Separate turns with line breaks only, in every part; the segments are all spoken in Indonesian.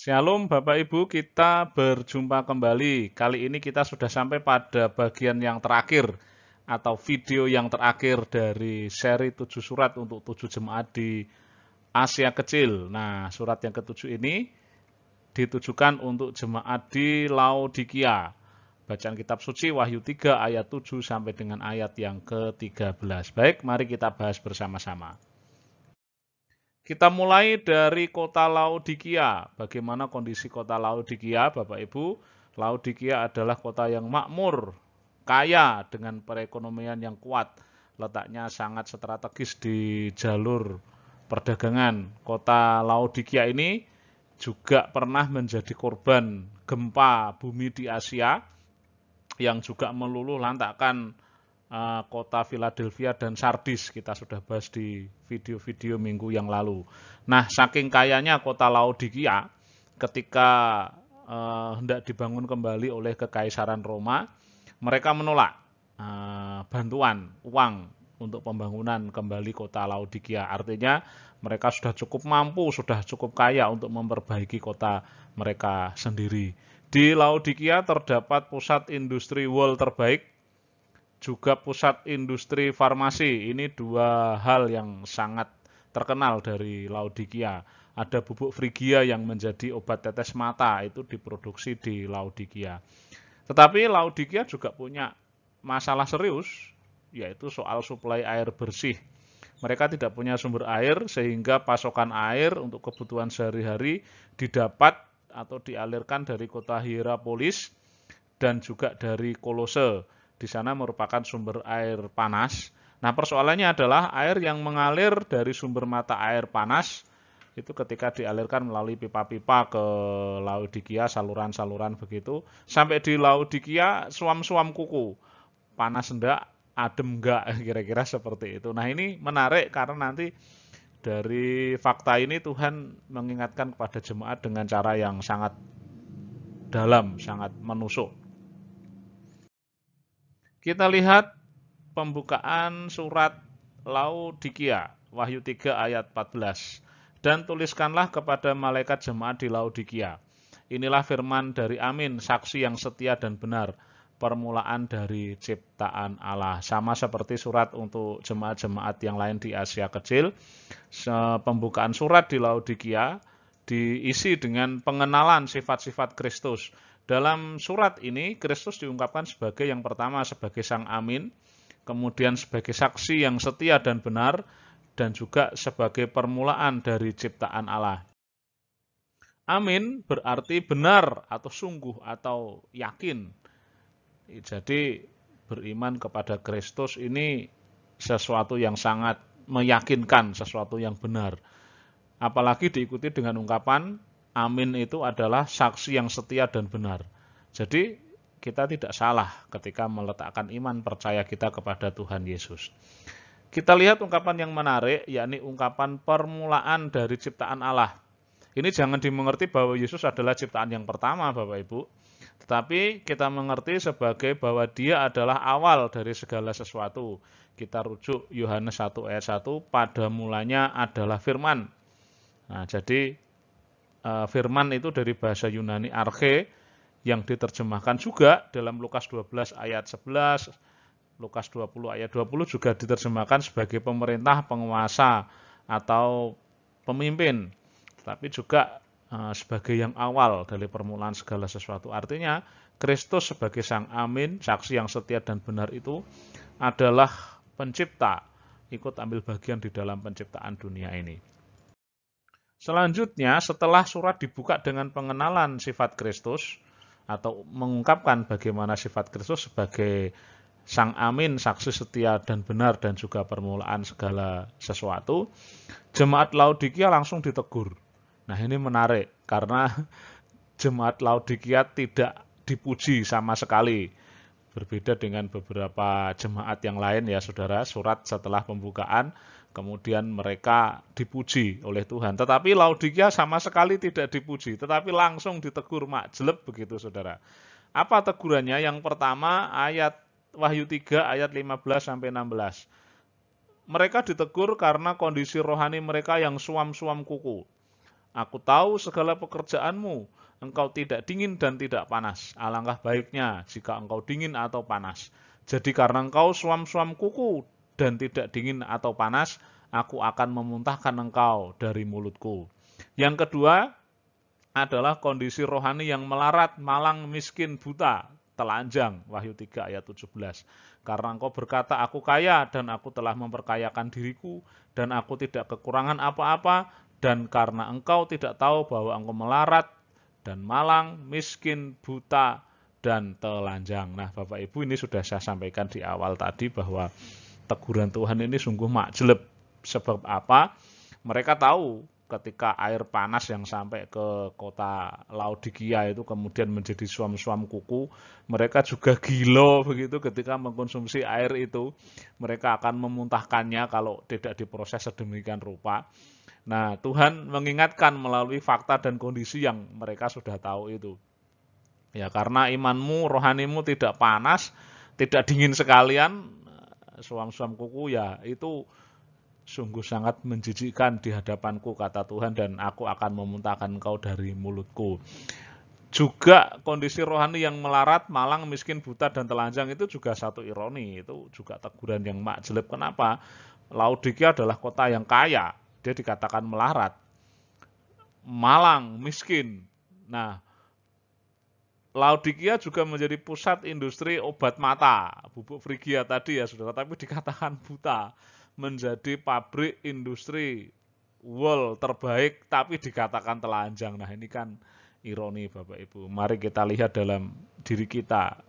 Shalom Bapak Ibu, kita berjumpa kembali. Kali ini kita sudah sampai pada bagian yang terakhir atau video yang terakhir dari seri 7 surat untuk 7 jemaat di Asia Kecil. Nah, surat yang ketujuh ini ditujukan untuk jemaat di Laodikia. Bacaan kitab suci Wahyu 3 ayat 7 sampai dengan ayat yang ke-13. Baik, mari kita bahas bersama-sama. Kita mulai dari kota Laodikia. Bagaimana kondisi kota Laodikia, Bapak Ibu? Laodikia adalah kota yang makmur, kaya dengan perekonomian yang kuat. Letaknya sangat strategis di jalur perdagangan. Kota Laodikia ini juga pernah menjadi korban gempa bumi di Asia yang juga meluluh lantakkan kota Philadelphia dan Sardis. Kita sudah bahas di video-video minggu yang lalu. Nah, saking kayanya kota Laodikia, ketika hendak dibangun kembali oleh Kekaisaran Roma, mereka menolak bantuan uang untuk pembangunan kembali kota Laodikia. Artinya mereka sudah cukup mampu, sudah cukup kaya untuk memperbaiki kota mereka sendiri. Di Laodikia terdapat pusat industri wol terbaik, juga pusat industri farmasi. Ini dua hal yang sangat terkenal dari Laodikia. Ada bubuk Frigia yang menjadi obat tetes mata, itu diproduksi di Laodikia. Tetapi Laodikia juga punya masalah serius, yaitu soal suplai air bersih. Mereka tidak punya sumber air, sehingga pasokan air untuk kebutuhan sehari-hari didapat atau dialirkan dari kota Hierapolis dan juga dari Kolose. Di sana merupakan sumber air panas. Nah, persoalannya adalah air yang mengalir dari sumber mata air panas itu ketika dialirkan melalui pipa-pipa ke Laodikia, saluran-saluran begitu, sampai di Laodikia suam-suam kuku. Panas enggak, adem enggak, kira-kira seperti itu. Nah, ini menarik karena nanti dari fakta ini Tuhan mengingatkan kepada jemaat dengan cara yang sangat dalam, sangat menusuk. Kita lihat pembukaan surat Laodikia, Wahyu 3 ayat 14. Dan tuliskanlah kepada malaikat jemaat di Laodikia. Inilah firman dari Amin, saksi yang setia dan benar, permulaan dari ciptaan Allah. Sama seperti surat untuk jemaat-jemaat yang lain di Asia Kecil, pembukaan surat di Laodikia diisi dengan pengenalan sifat-sifat Kristus. Dalam surat ini, Kristus diungkapkan sebagai yang pertama sebagai Sang Amin, kemudian sebagai saksi yang setia dan benar, dan juga sebagai permulaan dari ciptaan Allah. Amin berarti benar atau sungguh atau yakin. Jadi beriman kepada Kristus ini sesuatu yang sangat meyakinkan, sesuatu yang benar. Apalagi diikuti dengan ungkapan amin itu adalah saksi yang setia dan benar. Jadi kita tidak salah ketika meletakkan iman percaya kita kepada Tuhan Yesus. Kita lihat ungkapan yang menarik, yakni ungkapan permulaan dari ciptaan Allah. Ini jangan dimengerti bahwa Yesus adalah ciptaan yang pertama, Bapak Ibu. Tetapi kita mengerti sebagai bahwa dia adalah awal dari segala sesuatu. Kita rujuk Yohanes 1 ayat 1, pada mulanya adalah firman. Nah, jadi firman itu dari bahasa Yunani arche yang diterjemahkan juga dalam Lukas 12 ayat 11, Lukas 20 ayat 20 juga diterjemahkan sebagai pemerintah, penguasa, atau pemimpin. Tapi juga sebagai yang awal dari permulaan segala sesuatu. Artinya, Kristus sebagai Sang Amin, saksi yang setia dan benar itu adalah pencipta, ikut ambil bagian di dalam penciptaan dunia ini. Selanjutnya, setelah surat dibuka dengan pengenalan sifat Kristus, atau mengungkapkan bagaimana sifat Kristus sebagai Sang Amin, saksi setia dan benar, dan juga permulaan segala sesuatu, jemaat Laodikia langsung ditegur. Nah, ini menarik, karena jemaat Laodikia tidak dipuji sama sekali. Berbeda dengan beberapa jemaat yang lain ya saudara, surat setelah pembukaan, kemudian mereka dipuji oleh Tuhan. Tetapi Laodikia sama sekali tidak dipuji, tetapi langsung ditegur makjeleb begitu saudara. Apa tegurannya? Yang pertama ayat Wahyu 3 ayat 15-16. Mereka ditegur karena kondisi rohani mereka yang suam-suam kuku. Aku tahu segala pekerjaanmu. Engkau tidak dingin dan tidak panas. Alangkah baiknya jika engkau dingin atau panas. Jadi karena engkau suam-suam kuku dan tidak dingin atau panas, aku akan memuntahkan engkau dari mulutku. Yang kedua adalah kondisi rohani yang melarat, malang, miskin, buta, telanjang. Wahyu 3 ayat 17. Karena engkau berkata, aku kaya dan aku telah memperkayakan diriku dan aku tidak kekurangan apa-apa, dan karena engkau tidak tahu bahwa engkau melarat dan malang, miskin, buta, dan telanjang. Nah, Bapak Ibu, ini sudah saya sampaikan di awal tadi bahwa teguran Tuhan ini sungguh makjeleb. Sebab apa? Mereka tahu ketika air panas yang sampai ke kota Laodikia itu kemudian menjadi suam-suam kuku, mereka juga gila begitu ketika mengkonsumsi air itu. Mereka akan memuntahkannya kalau tidak diproses sedemikian rupa. Nah, Tuhan mengingatkan melalui fakta dan kondisi yang mereka sudah tahu itu. Ya, karena imanmu, rohanimu tidak panas, tidak dingin sekalian, suam-suam kuku ya itu sungguh sangat menjijikkan di hadapanku, kata Tuhan, dan aku akan memuntahkan engkau dari mulutku. Juga kondisi rohani yang melarat, malang, miskin, buta, dan telanjang itu juga satu ironi. Itu juga teguran yang makjeleb. Kenapa? Laodikia adalah kota yang kaya. Dia dikatakan melarat, malang, miskin. Nah, Laodikia juga menjadi pusat industri obat mata, bubuk Frigia tadi ya saudara, tapi dikatakan buta. Menjadi pabrik industri wool terbaik, tapi dikatakan telanjang. Nah, ini kan ironi Bapak Ibu. Mari kita lihat dalam diri kita.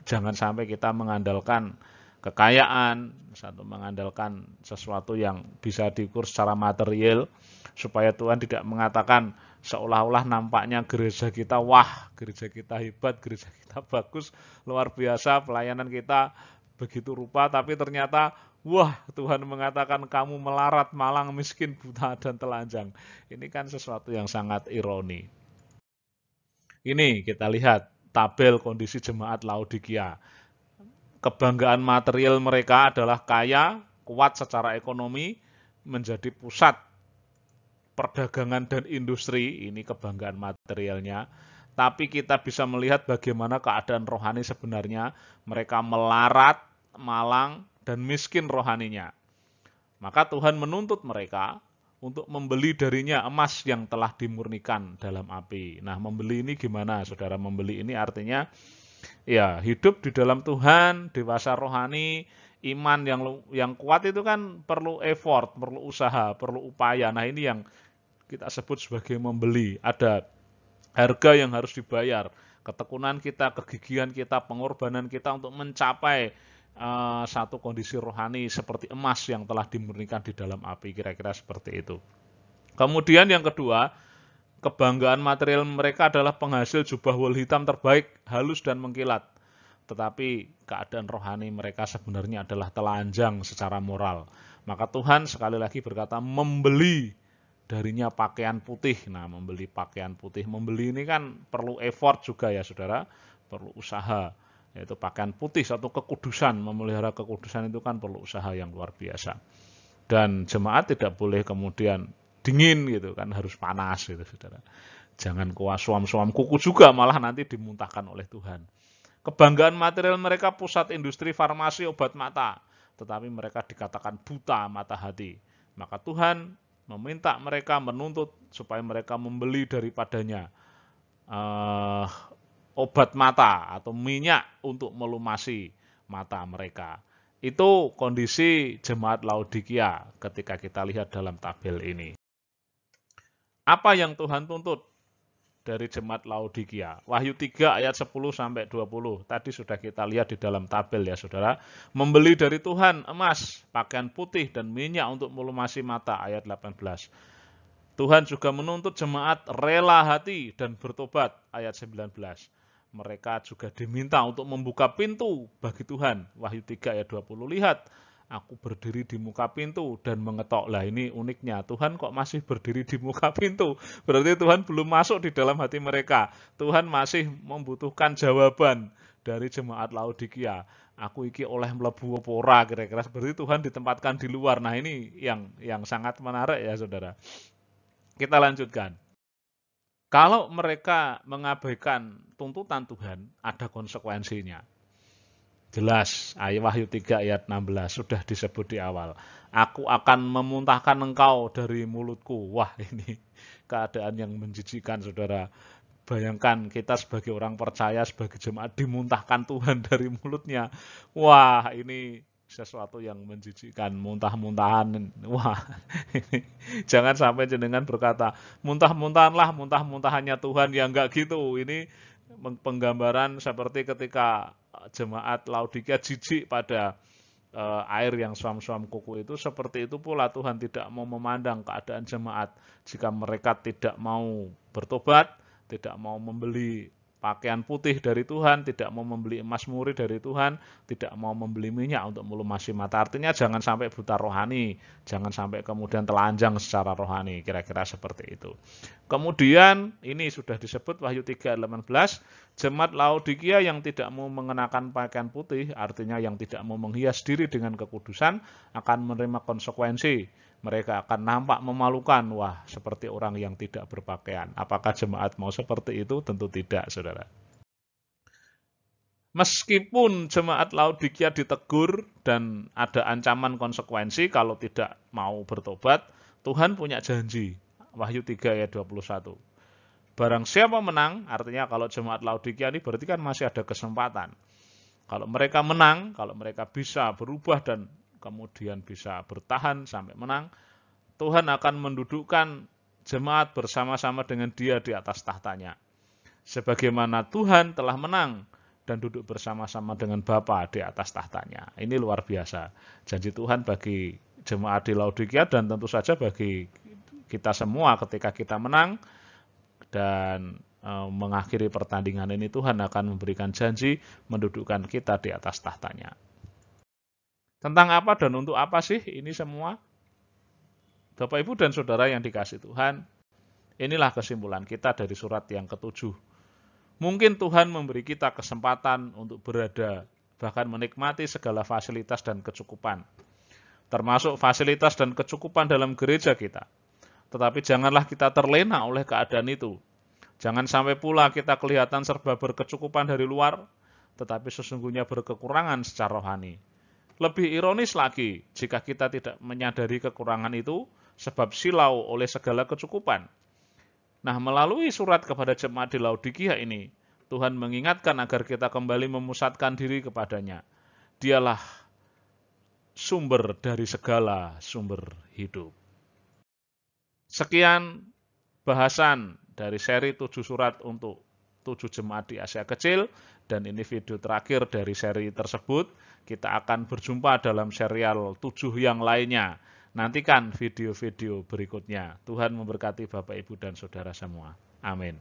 Jangan sampai kita mengandalkan kekayaan, satu mengandalkan sesuatu yang bisa diukur secara material, supaya Tuhan tidak mengatakan seolah-olah nampaknya gereja kita, wah gereja kita hebat, gereja kita bagus, luar biasa, pelayanan kita begitu rupa, tapi ternyata wah Tuhan mengatakan kamu melarat, malang, miskin, buta, dan telanjang. Ini kan sesuatu yang sangat ironi. Ini kita lihat tabel kondisi jemaat Laodikia. Kebanggaan material mereka adalah kaya, kuat secara ekonomi, menjadi pusat perdagangan dan industri, ini kebanggaan materialnya. Tapi kita bisa melihat bagaimana keadaan rohani sebenarnya. Mereka melarat, malang, dan miskin rohaninya. Maka Tuhan menuntut mereka untuk membeli darinya emas yang telah dimurnikan dalam api. Nah, membeli ini gimana, saudara? Membeli ini artinya ya, hidup di dalam Tuhan, dewasa rohani, iman yang kuat itu kan perlu effort, perlu usaha, perlu upaya. Nah, ini yang kita sebut sebagai membeli. Ada harga yang harus dibayar. Ketekunan kita, kegigihan kita, pengorbanan kita untuk mencapai satu kondisi rohani seperti emas yang telah dimurnikan di dalam api. Kira-kira seperti itu. Kemudian yang kedua, kebanggaan material mereka adalah penghasil jubah wol hitam terbaik, halus dan mengkilat. Tetapi keadaan rohani mereka sebenarnya adalah telanjang secara moral. Maka Tuhan sekali lagi berkata membeli darinya pakaian putih. Nah, membeli pakaian putih. Membeli ini kan perlu effort juga ya saudara, perlu usaha. Yaitu pakaian putih, satu kekudusan, memelihara kekudusan itu kan perlu usaha yang luar biasa. Dan jemaat tidak boleh kemudian dingin gitu kan, harus panas gitu saudara. Jangan kuas suam-suam kuku juga, malah nanti dimuntahkan oleh Tuhan. Kebanggaan material mereka pusat industri farmasi obat mata, tetapi mereka dikatakan buta mata hati. Maka Tuhan meminta mereka, menuntut supaya mereka membeli daripadanya obat mata atau minyak untuk melumasi mata mereka. Itu kondisi jemaat Laodikia ketika kita lihat dalam tabel ini. Apa yang Tuhan tuntut dari jemaat Laodikia? Wahyu 3 ayat 10 sampai 20. Tadi sudah kita lihat di dalam tabel ya saudara. Membeli dari Tuhan emas, pakaian putih dan minyak untuk melumasi mata ayat 18. Tuhan juga menuntut jemaat rela hati dan bertobat ayat 19. Mereka juga diminta untuk membuka pintu bagi Tuhan. Wahyu 3 ayat 20. Lihat, aku berdiri di muka pintu dan mengetok. Lah ini uniknya, Tuhan kok masih berdiri di muka pintu? Berarti Tuhan belum masuk di dalam hati mereka. Tuhan masih membutuhkan jawaban dari jemaat Laodikia. Aku iki oleh mlebu apa ora, kira-kira seperti Tuhan ditempatkan di luar. Nah, ini yang sangat menarik ya Saudara. Kita lanjutkan. Kalau mereka mengabaikan tuntutan Tuhan, ada konsekuensinya. Jelas, Wahyu 3 ayat 16 sudah disebut di awal. Aku akan memuntahkan engkau dari mulutku. Wah, ini keadaan yang menjijikan, saudara. Bayangkan kita sebagai orang percaya, sebagai jemaat dimuntahkan Tuhan dari mulutnya. Wah, ini sesuatu yang menjijikan, muntah-muntahan. Wah, jangan sampai jenengan berkata, muntah-muntahanlah, muntah-muntahannya Tuhan. Ya enggak gitu. Ini penggambaran seperti ketika jemaat Laodikia jijik pada air yang suam-suam kuku itu, seperti itu pula Tuhan tidak mau memandang keadaan jemaat jika mereka tidak mau bertobat, tidak mau membeli pakaian putih dari Tuhan, tidak mau membeli emas murni dari Tuhan, tidak mau membeli minyak untuk melumasi mata. Artinya jangan sampai buta rohani, jangan sampai kemudian telanjang secara rohani, kira-kira seperti itu. Kemudian ini sudah disebut Wahyu 3:18, jemaat Laodikia yang tidak mau mengenakan pakaian putih, artinya yang tidak mau menghias diri dengan kekudusan, akan menerima konsekuensi. Mereka akan nampak memalukan, wah seperti orang yang tidak berpakaian. Apakah jemaat mau seperti itu? Tentu tidak, saudara. Meskipun jemaat Laodikia ditegur dan ada ancaman konsekuensi kalau tidak mau bertobat, Tuhan punya janji. Wahyu 3 ayat 21. Barang siapa menang, artinya kalau jemaat Laodikia ini berarti kan masih ada kesempatan. Kalau mereka menang, kalau mereka bisa berubah dan kemudian bisa bertahan sampai menang, Tuhan akan mendudukkan jemaat bersama-sama dengan Dia di atas tahtanya. Sebagaimana Tuhan telah menang dan duduk bersama-sama dengan Bapa di atas tahtanya. Ini luar biasa. Janji Tuhan bagi jemaat di Laodikia dan tentu saja bagi kita semua ketika kita menang dan mengakhiri pertandingan ini, Tuhan akan memberikan janji mendudukkan kita di atas tahtanya. Tentang apa dan untuk apa sih ini semua? Bapak, Ibu, dan Saudara yang dikasih Tuhan, inilah kesimpulan kita dari surat yang ke-7. Mungkin Tuhan memberi kita kesempatan untuk berada, bahkan menikmati segala fasilitas dan kecukupan, termasuk fasilitas dan kecukupan dalam gereja kita. Tetapi janganlah kita terlena oleh keadaan itu. Jangan sampai pula kita kelihatan serba berkecukupan dari luar, tetapi sesungguhnya berkekurangan secara rohani. Lebih ironis lagi jika kita tidak menyadari kekurangan itu, sebab silau oleh segala kecukupan. Nah, melalui surat kepada jemaat di Laodikia ini, Tuhan mengingatkan agar kita kembali memusatkan diri kepadanya. Dialah sumber dari segala sumber hidup. Sekian bahasan dari seri 7 surat untuk 7 jemaat di Asia Kecil, dan ini video terakhir dari seri tersebut. Kita akan berjumpa dalam serial 7 yang lainnya. Nantikan video-video berikutnya. Tuhan memberkati Bapak, Ibu, dan Saudara semua. Amin.